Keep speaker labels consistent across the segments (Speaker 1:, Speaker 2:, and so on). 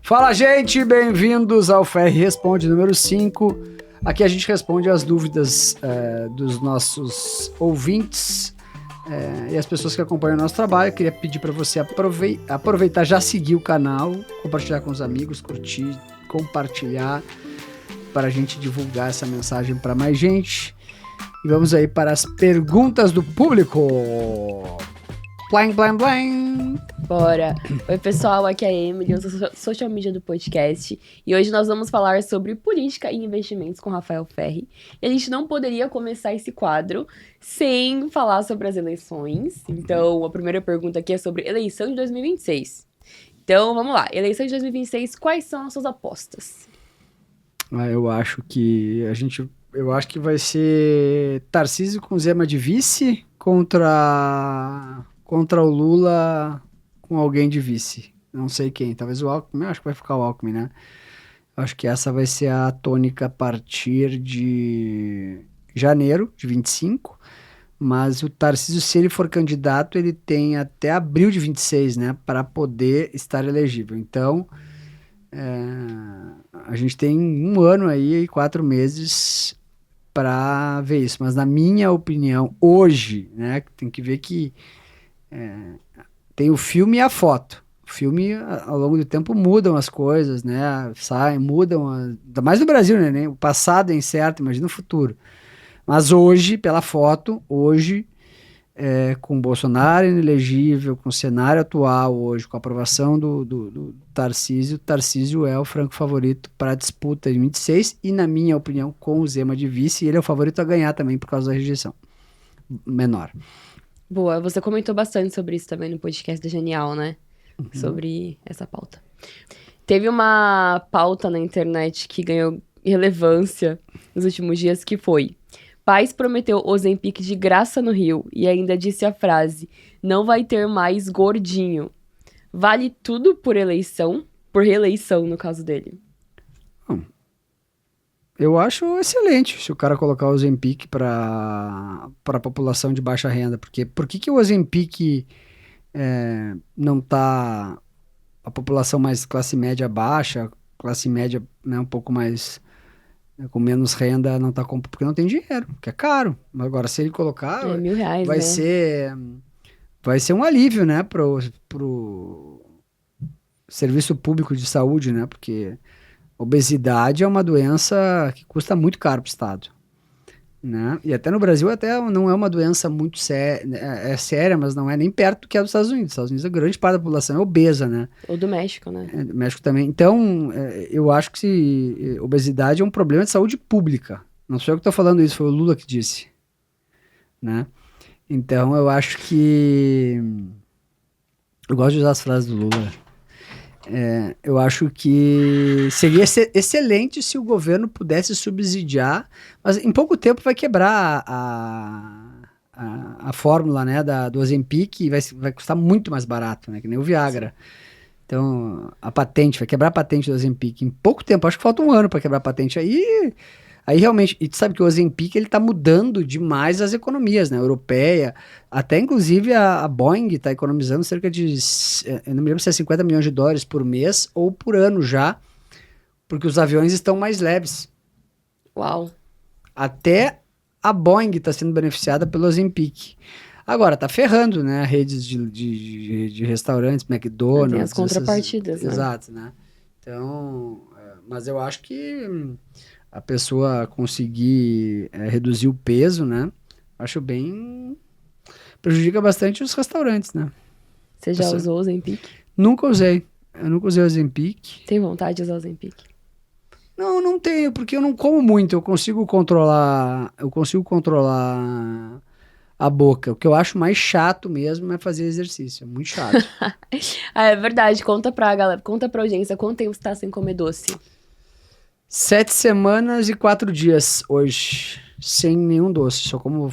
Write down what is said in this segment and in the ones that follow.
Speaker 1: Fala, gente! Bem-vindos ao FR Responde número 5. Aqui a gente responde as dúvidas dos nossos ouvintes e as pessoas que acompanham o nosso trabalho. Eu queria pedir para você aproveitar, já seguir o canal, compartilhar com os amigos, curtir, compartilhar, para a gente divulgar essa mensagem para mais gente. E vamos aí para as perguntas do público. Blim, blim, blim.
Speaker 2: Bora! Oi, pessoal, aqui é a Emily, eu sou social media do podcast. E hoje nós vamos falar sobre política e investimentos com Rafael Ferri. E a gente não poderia começar esse quadro sem falar sobre as eleições. Então, a primeira pergunta aqui é sobre eleição de 2026. Então, vamos lá. Eleição de 2026, quais são as suas apostas?
Speaker 1: Eu acho que vai ser Tarcísio com Zema de vice contra o Lula com alguém de vice. Não sei quem, talvez o Alckmin, acho que vai ficar o Alckmin, né? Acho que essa vai ser a tônica a partir de janeiro de 25, mas o Tarcísio, se ele for candidato, ele tem até abril de 26, né, para poder estar elegível. Então, a gente tem um ano aí e 4 meses para ver isso, mas na minha opinião, hoje, né, tem que ver que tem o filme e a foto. O filme, ao longo do tempo, mudam as coisas, né? Mudam, ainda mais no Brasil, né? O passado é incerto, imagina o futuro. Mas hoje, pela foto, com o Bolsonaro inelegível, com o cenário atual hoje, com a aprovação do Tarcísio, Tarcísio é o franco favorito para a disputa de 26 e, na minha opinião, com o Zema de vice, ele é o favorito a ganhar também por causa da rejeição menor.
Speaker 2: Boa, você comentou bastante sobre isso também no podcast da Genial, né? Sobre essa pauta. Teve uma pauta na internet que ganhou relevância nos últimos dias, que foi: Paes prometeu Ozempic de graça no Rio e ainda disse a frase: não vai ter mais gordinho. Vale tudo por eleição? Por reeleição, no caso dele.
Speaker 1: Eu acho excelente se o cara colocar o Ozempic para a população de baixa renda. Porque por que o Ozempic não tá... A população mais classe média baixa, classe média, né, um pouco mais... com menos renda, não tá comprando, porque não tem dinheiro, porque é caro. Agora, se ele colocar...
Speaker 2: R$1.000,
Speaker 1: vai ser um alívio, né, pro serviço público de saúde, né, porque... Obesidade é uma doença que custa muito caro para o Estado, né? E até no Brasil não é uma doença muito séria, é séria, mas não é nem perto do que é dos Estados Unidos. Nos Estados Unidos a grande parte da população é obesa, né?
Speaker 2: Ou do México, né?
Speaker 1: Do México também. Então, eu acho que obesidade é um problema de saúde pública. Não sou eu que estou falando isso, foi o Lula que disse, né? Então, eu acho que... Eu gosto de usar as frases do Lula. Eu acho que seria excelente se o governo pudesse subsidiar, mas em pouco tempo vai quebrar a fórmula, né, do Ozempic, e vai custar muito mais barato, né, que nem o Viagra. Então, vai quebrar a patente do Ozempic em pouco tempo, acho que falta um ano para quebrar a patente. Aí realmente, e tu sabe que o Ozempic, ele tá mudando demais as economias, né, europeia, até inclusive a Boeing tá economizando cerca de, eu não me lembro se é $50 milhões por mês ou por ano já, porque os aviões estão mais leves.
Speaker 2: Uau!
Speaker 1: Até a Boeing tá sendo beneficiada pelo Ozempic. Agora, tá ferrando, né, redes de restaurantes, McDonald's.
Speaker 2: Tem as contrapartidas, né?
Speaker 1: Exato, né. Então, mas eu acho que... a pessoa conseguir reduzir o peso, né? Acho bem... Prejudica bastante os restaurantes, né?
Speaker 2: Você já usou o Ozempic?
Speaker 1: Nunca usei. Eu nunca usei o Ozempic.
Speaker 2: Tem vontade de usar o Ozempic?
Speaker 1: Não tenho, porque eu não como muito. Eu consigo controlar a boca. O que eu acho mais chato mesmo é fazer exercício. É muito chato.
Speaker 2: É verdade. Conta pra galera, conta pra audiência, quanto tempo você tá sem comer doce?
Speaker 1: 7 semanas e 4 dias hoje, sem nenhum doce. Só como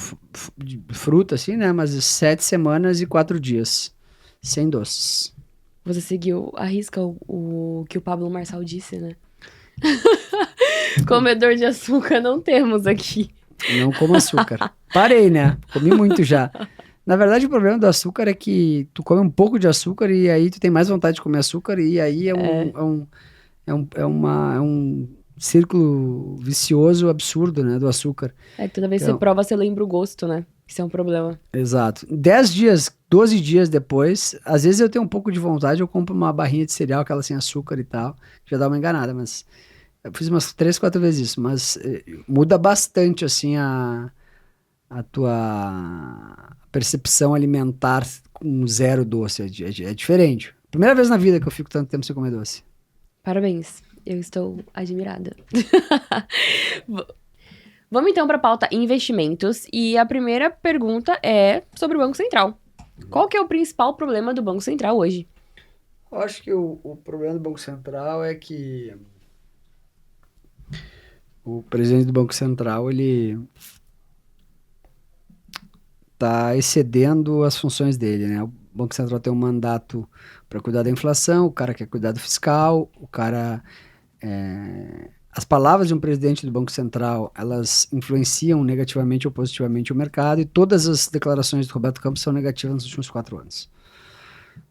Speaker 1: fruta, assim, né? Mas 7 semanas e 4 dias, sem doces.
Speaker 2: Você seguiu a risca o que o Pablo Marçal disse, né? Comedor de açúcar não temos aqui.
Speaker 1: Não como açúcar. Parei, né? Comi muito já. Na verdade, o problema do açúcar é que tu come um pouco de açúcar e aí tu tem mais vontade de comer açúcar e aí é um círculo vicioso absurdo, né, do açúcar.
Speaker 2: Toda vez que você
Speaker 1: Então,
Speaker 2: prova, você lembra o gosto, né? Isso é um problema.
Speaker 1: exato. 10 dias, 12 dias depois, às vezes eu tenho um pouco de vontade, eu compro uma barrinha de cereal, aquela sem açúcar e tal, já dá uma enganada, mas eu fiz umas 3, 4 vezes isso, mas muda bastante, assim, a tua percepção alimentar com zero doce, é diferente. Primeira vez na vida que eu fico tanto tempo sem comer doce.
Speaker 2: Parabéns. Eu estou admirada. Vamos então para a pauta investimentos. E a primeira pergunta é sobre o Banco Central. Qual que é o principal problema do Banco Central hoje?
Speaker 1: Eu acho que o problema do Banco Central é que o presidente do Banco Central, ele está excedendo as funções dele, né? O Banco Central tem um mandato para cuidar da inflação, o cara quer cuidar do fiscal, o cara... As palavras de um presidente do Banco Central, elas influenciam negativamente ou positivamente o mercado e todas as declarações do Roberto Campos são negativas nos últimos 4 anos.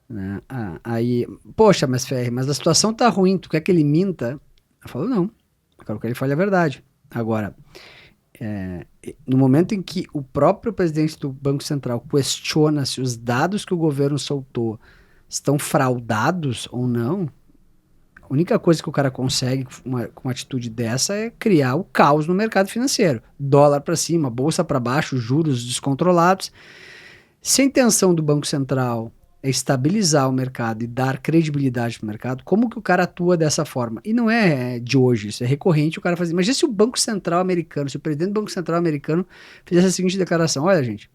Speaker 1: Né? Aí, poxa, mas Ferri, mas a situação tá ruim, tu quer que ele minta? Eu falo, não, eu quero que ele fale a verdade. Agora, no momento em que o próprio presidente do Banco Central questiona se os dados que o governo soltou estão fraudados ou não, a única coisa que o cara consegue com uma atitude dessa é criar o caos no mercado financeiro. Dólar para cima, bolsa para baixo, juros descontrolados. Se a intenção do Banco Central é estabilizar o mercado e dar credibilidade para o mercado, como que o cara atua dessa forma? E não é de hoje, isso é recorrente o cara fazer. Imagina se o Banco Central americano, se o presidente do Banco Central americano fizesse a seguinte declaração: olha, gente,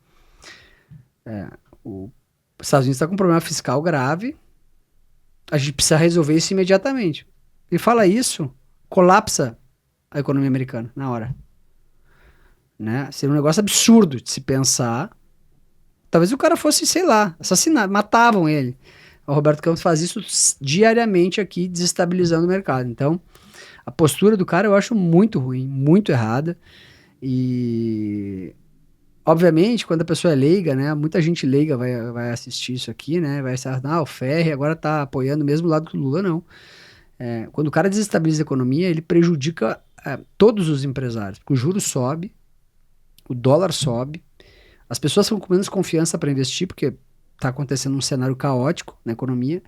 Speaker 1: os Estados Unidos está com um problema fiscal grave, a gente precisa resolver isso imediatamente. E fala isso, colapsa a economia americana na hora. Né? Seria um negócio absurdo de se pensar. Talvez o cara fosse, sei lá, assassinado, matavam ele. O Roberto Campos faz isso diariamente aqui, desestabilizando o mercado. Então, a postura do cara eu acho muito ruim, muito errada. E, obviamente, quando a pessoa é leiga, né? Muita gente leiga vai assistir isso aqui, né? Vai achar, o Ferri agora tá apoiando o mesmo lado que o Lula, não. Quando o cara desestabiliza a economia, ele prejudica todos os empresários. Porque o juro sobe, o dólar sobe, as pessoas ficam com menos confiança para investir, porque está acontecendo um cenário caótico na economia.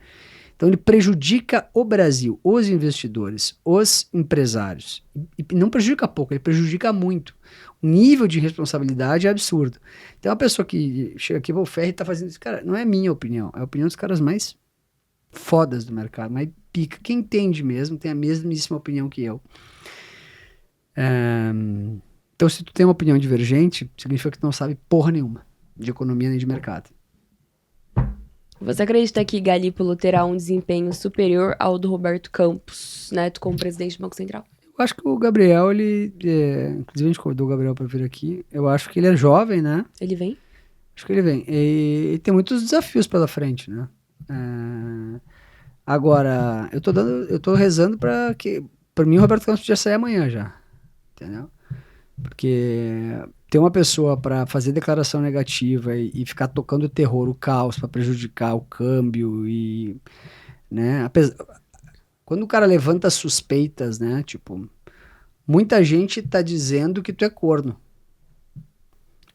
Speaker 1: Então ele prejudica o Brasil, os investidores, os empresários. E não prejudica pouco, ele prejudica muito. O nível de responsabilidade é absurdo. Então a pessoa que chega aqui, o Ferri está fazendo isso. Cara, não é minha opinião, é a opinião dos caras mais fodas do mercado, mais pica. Quem entende mesmo tem a mesmíssima opinião que eu. Então, se tu tem uma opinião divergente, significa que tu não sabe porra nenhuma de economia nem de mercado.
Speaker 2: Você acredita que Galípolo terá um desempenho superior ao do Roberto Campos, Neto, como presidente do Banco Central?
Speaker 1: Eu acho que o Gabriel, inclusive a gente convidou o Gabriel para vir aqui, eu acho que ele é jovem, né?
Speaker 2: Ele vem?
Speaker 1: Acho que ele vem. E tem muitos desafios pela frente, né? Agora, eu tô rezando para mim o Roberto Campos podia sair amanhã já, entendeu? Porque ter uma pessoa para fazer declaração negativa e ficar tocando o terror, o caos, para prejudicar o câmbio e, né? Quando o cara levanta suspeitas, né? Tipo, muita gente tá dizendo que tu é corno.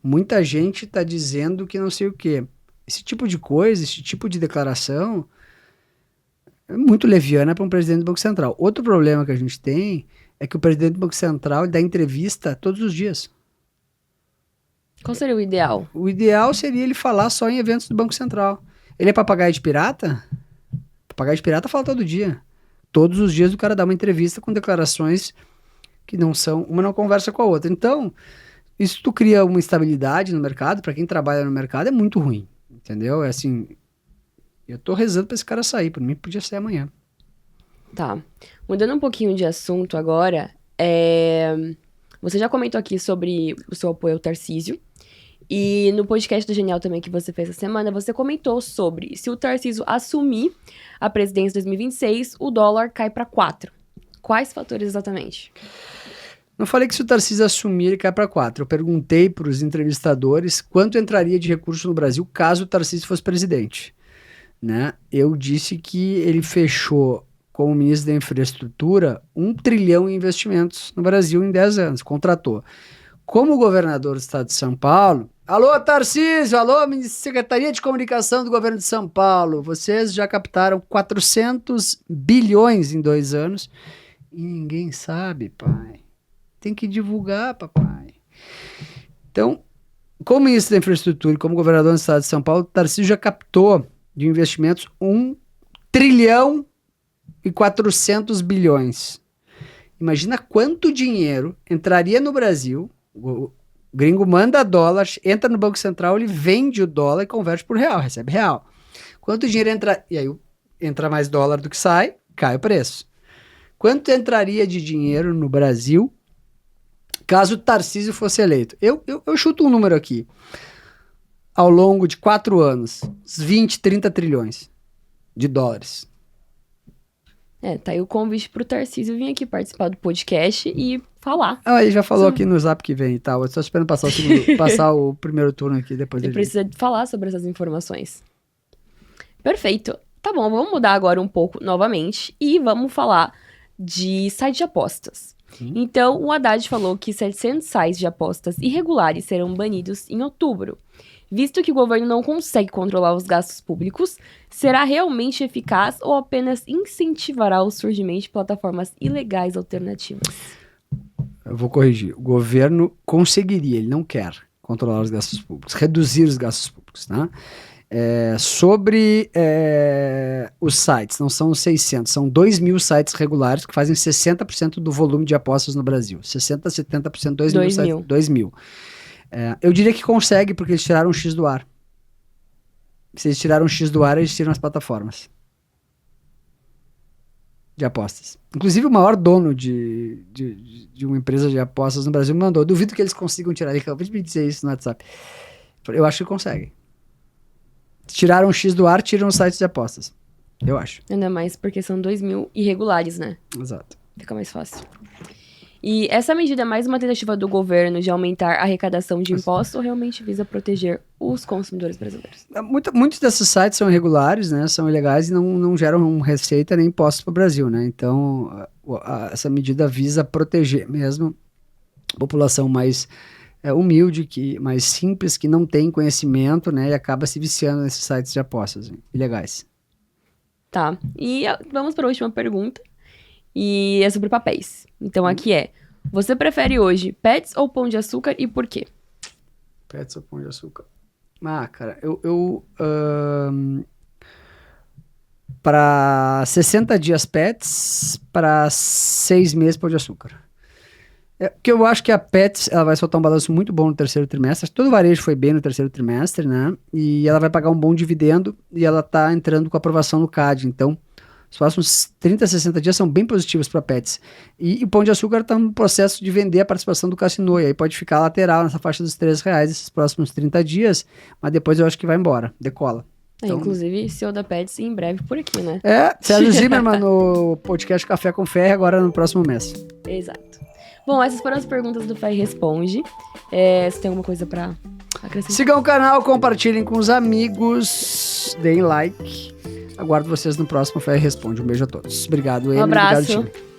Speaker 1: Muita gente tá dizendo que não sei o quê. Esse tipo de coisa, esse tipo de declaração é muito leviana para um presidente do Banco Central. Outro problema que a gente tem é que o presidente do Banco Central dá entrevista todos os dias.
Speaker 2: Qual seria o ideal?
Speaker 1: O ideal seria ele falar só em eventos do Banco Central. Ele é papagaio de pirata? Papagaio de pirata fala todo dia. Todos os dias o cara dá uma entrevista com declarações que não são... Uma não conversa com a outra. Então, isso tu cria uma estabilidade no mercado. Para quem trabalha no mercado é muito ruim. Entendeu? É assim... Eu tô rezando pra esse cara sair. Por mim, podia sair amanhã.
Speaker 2: Tá. Mudando um pouquinho de assunto agora, você já comentou aqui sobre o seu apoio ao Tarcísio. E no podcast do Genial também que você fez essa semana, você comentou sobre se o Tarcísio assumir a presidência em 2026, o dólar cai para 4. Quais fatores exatamente?
Speaker 1: Não falei que se o Tarcísio assumir, ele cai para 4. Eu perguntei para os entrevistadores quanto entraria de recurso no Brasil caso o Tarcísio fosse presidente. Né? Eu disse que ele fechou, como ministro da Infraestrutura, 1 trilhão em investimentos no Brasil em 10 anos. Contratou. Como governador do estado de São Paulo... Alô, Tarcísio! Alô, Secretaria de Comunicação do Governo de São Paulo! Vocês já captaram 400 bilhões em 2 anos e ninguém sabe, pai. Tem que divulgar, papai. Então, como ministro da Infraestrutura e como governador do estado de São Paulo, Tarcísio já captou de investimentos 1 trilhão e 400 bilhões. Imagina quanto dinheiro entraria no Brasil. O gringo manda dólar, entra no Banco Central, ele vende o dólar e converte por real, recebe real. Quanto dinheiro entra... E aí entra mais dólar do que sai, cai o preço. Quanto entraria de dinheiro no Brasil caso o Tarcísio fosse eleito? Eu chuto um número aqui. Ao longo de 4 anos, uns 20, 30 trilhões de dólares.
Speaker 2: Tá aí o convite pro Tarcísio vir aqui participar do podcast e falar.
Speaker 1: Ele já falou aqui no Zap que vem e tal. Eu tô esperando passar o primeiro turno aqui depois
Speaker 2: ele precisa falar sobre essas informações. Perfeito. Tá bom, vamos mudar agora um pouco novamente e vamos falar de site de apostas. Então, o Haddad falou que 700 sites de apostas irregulares serão banidos em outubro. Visto que o governo não consegue controlar os gastos públicos, será realmente eficaz ou apenas incentivará o surgimento de plataformas ilegais alternativas?
Speaker 1: Eu vou corrigir. O governo conseguiria, ele não quer controlar os gastos públicos, reduzir os gastos públicos, tá? Sobre os sites, não são 600, são 2.000 sites regulares que fazem 60% do volume de apostas no Brasil. 60%, 70%, 2.000 sites. 2.000. Eu diria que consegue, porque eles tiraram o X do ar. Se eles tiraram o X do ar, eles tiram as plataformas de apostas. Inclusive, o maior dono de uma empresa de apostas no Brasil me mandou. Duvido que eles consigam tirar. Ele acabou de me dizer isso no WhatsApp. Eu acho que conseguem. Tiraram o X do ar, tiram os sites de apostas. Eu acho.
Speaker 2: Ainda mais porque são 2.000 irregulares, né?
Speaker 1: Exato.
Speaker 2: Fica mais fácil. E essa medida é mais uma tentativa do governo de aumentar a arrecadação de impostos ou realmente visa proteger os consumidores brasileiros?
Speaker 1: Muitos desses sites são irregulares, né? São ilegais e não geram receita nem impostos para o Brasil, né? Então, essa medida visa proteger mesmo a população mais humilde, mais simples, que não tem conhecimento, né? E acaba se viciando nesses sites de apostas ilegais.
Speaker 2: Tá. E vamos para a última pergunta. E é sobre papéis. Então aqui você prefere hoje Pets ou Pão de Açúcar e por quê?
Speaker 1: Pets ou Pão de Açúcar? Cara, para 60 dias Pets, para 6 meses Pão de Açúcar. Porque eu acho que a Pets, ela vai soltar um balanço muito bom no terceiro trimestre. Todo o varejo foi bem no terceiro trimestre, né? E ela vai pagar um bom dividendo e ela tá entrando com aprovação no CAD. Então, os próximos 30, 60 dias são bem positivos para Pets. E o Pão de Açúcar está no processo de vender a participação do Cassino. E aí pode ficar lateral nessa faixa dos R$3 esses próximos 30 dias, mas depois eu acho que vai embora, decola. Então,
Speaker 2: inclusive, CEO da Pets em breve por aqui, né?
Speaker 1: Sérgio Zimmermann no podcast Café com Ferre, agora no próximo mês.
Speaker 2: Exato. Bom, essas foram as perguntas do Ferre Responde. Você tem alguma coisa para acrescentar?
Speaker 1: Sigam o canal, compartilhem com os amigos, deem like. Aguardo vocês no próximo Ferre Responde. Um beijo a todos. Obrigado, Emily.
Speaker 2: Um abraço.
Speaker 1: Obrigado, time.